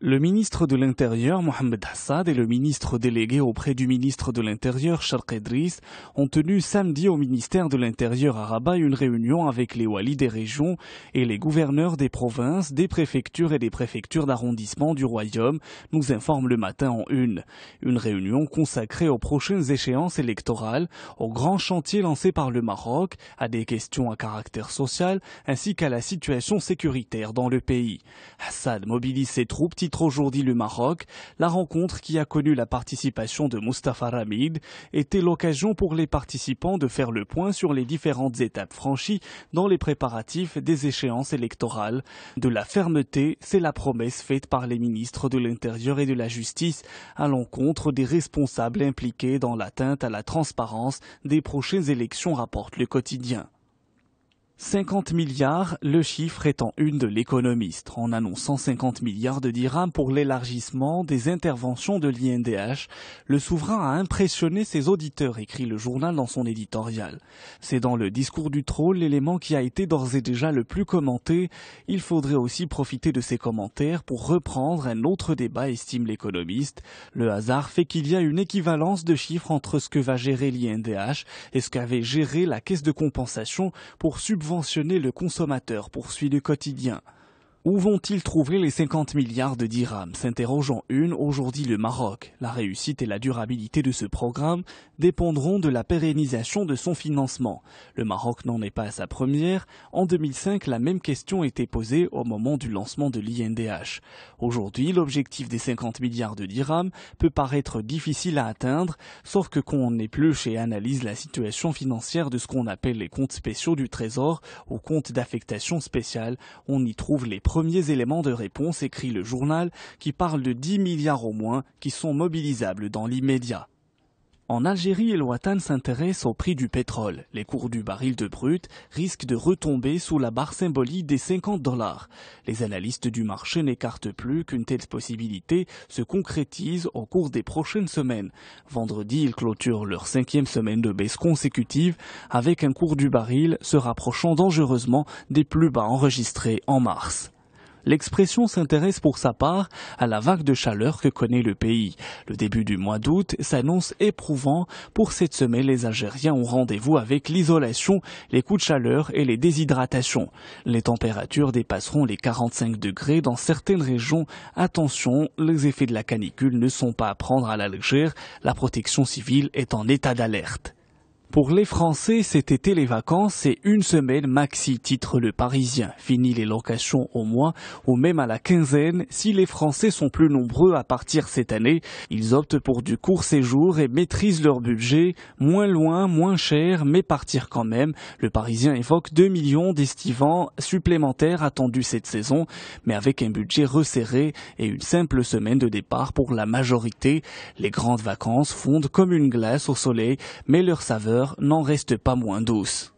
Le ministre de l'Intérieur, Mohamed Hassad, et le ministre délégué auprès du ministre de l'Intérieur, Charq Edriss, ont tenu samedi au ministère de l'Intérieur à Rabat une réunion avec les walis des régions et les gouverneurs des provinces, des préfectures et des préfectures d'arrondissement du royaume, nous informe le matin en une. Une réunion consacrée aux prochaines échéances électorales, aux grands chantiers lancés par le Maroc, à des questions à caractère social, ainsi qu'à la situation sécuritaire dans le pays. Hassad mobilise ses troupes, titre aujourd'hui le Maroc. La rencontre, qui a connu la participation de Mustafa Ramid, était l'occasion pour les participants de faire le point sur les différentes étapes franchies dans les préparatifs des échéances électorales. De la fermeté, c'est la promesse faite par les ministres de l'Intérieur et de la Justice à l'encontre des responsables impliqués dans l'atteinte à la transparence des prochaines élections, rapporte le quotidien. 50 milliards, le chiffre est en une de l'Économiste, en annonçant 50 milliards de dirhams pour l'élargissement des interventions de l'INDH. Le souverain a impressionné ses auditeurs, écrit le journal dans son éditorial. C'est dans le discours du trône l'élément qui a été d'ores et déjà le plus commenté. Il faudrait aussi profiter de ces commentaires pour reprendre un autre débat, estime l'Économiste. Le hasard fait qu'il y a une équivalence de chiffres entre ce que va gérer l'INDH et ce qu'avait géré la caisse de compensation pour subventionner le consommateur, poursuit le quotidien. Où vont-ils trouver les 50 milliards de dirhams, s'interroge en une aujourd'hui le Maroc. La réussite et la durabilité de ce programme dépendront de la pérennisation de son financement. Le Maroc n'en est pas à sa première. En 2005, la même question était posée au moment du lancement de l'INDH. Aujourd'hui, l'objectif des 50 milliards de dirhams peut paraître difficile à atteindre, sauf que quand on épluche et analyse la situation financière de ce qu'on appelle les comptes spéciaux du Trésor ou comptes d'affectation spéciale, on y trouve les premiers éléments de réponse, écrit le journal, qui parle de 10 milliards au moins qui sont mobilisables dans l'immédiat. En Algérie, El Watan s'intéresse au prix du pétrole. Les cours du baril de brut risquent de retomber sous la barre symbolique des $50. Les analystes du marché n'écartent plus qu'une telle possibilité se concrétise au cours des prochaines semaines. Vendredi, ils clôturent leur 5e semaine de baisse consécutive avec un cours du baril se rapprochant dangereusement des plus bas enregistrés en mars. L'Expression s'intéresse pour sa part à la vague de chaleur que connaît le pays. Le début du mois d'août s'annonce éprouvant. Pour cette semaine, les Algériens ont rendez-vous avec l'isolation, les coups de chaleur et les déshydratations. Les températures dépasseront les 45 degrés dans certaines régions. Attention, les effets de la canicule ne sont pas à prendre à la légère. La protection civile est en état d'alerte. Pour les Français, cet été, les vacances, c'est une semaine maxi, titre le Parisien. Fini les locations au mois ou même à la quinzaine. Si les Français sont plus nombreux à partir cette année, ils optent pour du court séjour et maîtrisent leur budget. Moins loin, moins cher, mais partir quand même. Le Parisien évoque 2 millions d'estivants supplémentaires attendus cette saison, mais avec un budget resserré et une simple semaine de départ pour la majorité. Les grandes vacances fondent comme une glace au soleil, mais leur saveur n'en reste pas moins douce.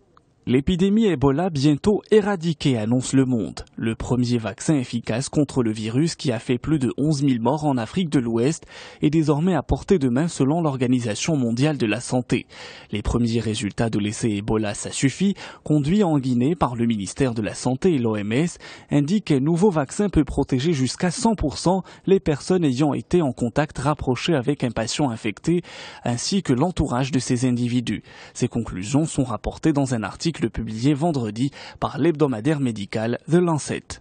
L'épidémie Ebola bientôt éradiquée, annonce Le Monde. Le premier vaccin efficace contre le virus qui a fait plus de 11 000 morts en Afrique de l'Ouest est désormais à portée de main selon l'Organisation mondiale de la santé. Les premiers résultats de l'essai Ebola ça suffit, conduit en Guinée par le ministère de la Santé et l'OMS, indiquent qu'un nouveau vaccin peut protéger jusqu'à 100% les personnes ayant été en contact rapproché avec un patient infecté, ainsi que l'entourage de ces individus. Ces conclusions sont rapportées dans un article publié vendredi par l'hebdomadaire médical The Lancet.